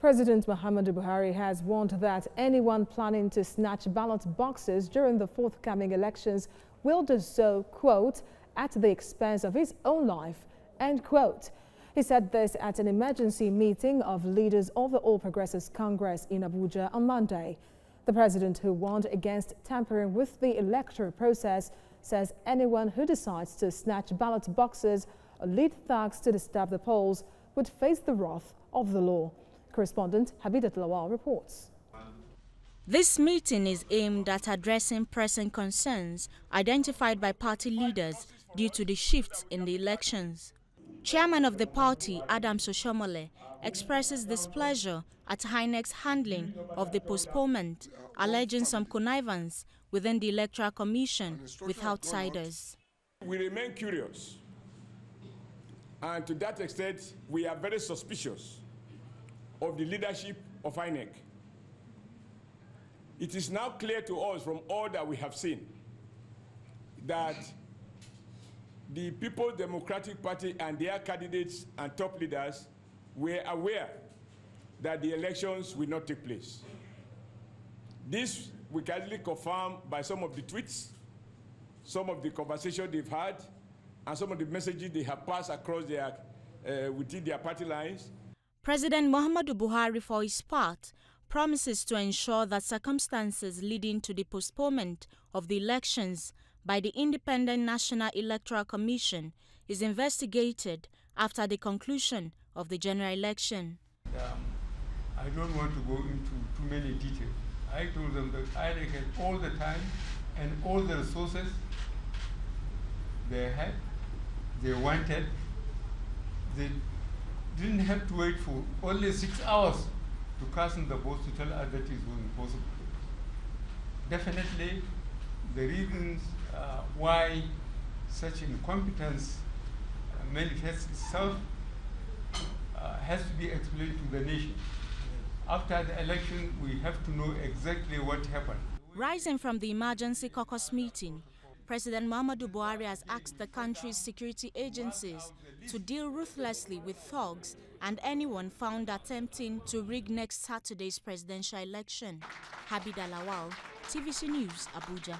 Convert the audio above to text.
President Muhammadu Buhari has warned that anyone planning to snatch ballot boxes during the forthcoming elections will do so, quote, at the expense of his own life, end quote. He said this at an emergency meeting of leaders of the All Progressives Congress in Abuja on Monday. The president, who warned against tampering with the electoral process, says anyone who decides to snatch ballot boxes or lead thugs to disturb the polls would face the wrath of the law. Correspondent Habidat Lawal reports. This meeting is aimed at addressing pressing concerns identified by party leaders due to the shifts in the elections. Chairman of the party, OSHIOMHOLE, expresses displeasure at INEC's handling of the postponement, alleging some connivance within the Electoral Commission with outsiders. We remain curious, and to that extent, we are very suspicious of the leadership of INEC. It is now clear to us from all that we have seen that the People's Democratic Party and their candidates and top leaders were aware that the elections will not take place. This we can easily confirm by some of the tweets, some of the conversations they've had, and some of the messages they have passed across within their party lines. President Muhammadu Buhari, for his part, promises to ensure that circumstances leading to the postponement of the elections by the Independent National Electoral Commission is investigated after the conclusion of the general election. I don't want to go into too many details. I told them that INEC had all the time and all the resources they had, they wanted. They didn't have to wait for only 6 hours to cast in the votes to tell us that it was impossible. Definitely, the reasons why such incompetence manifests itself has to be explained to the nation. After the election, we have to know exactly what happened. Rising from the emergency caucus meeting, President Muhammadu Buhari has asked the country's security agencies to deal ruthlessly with thugs and anyone found attempting to rig next Saturday's presidential election. Habidat Lawal, TVC News, Abuja.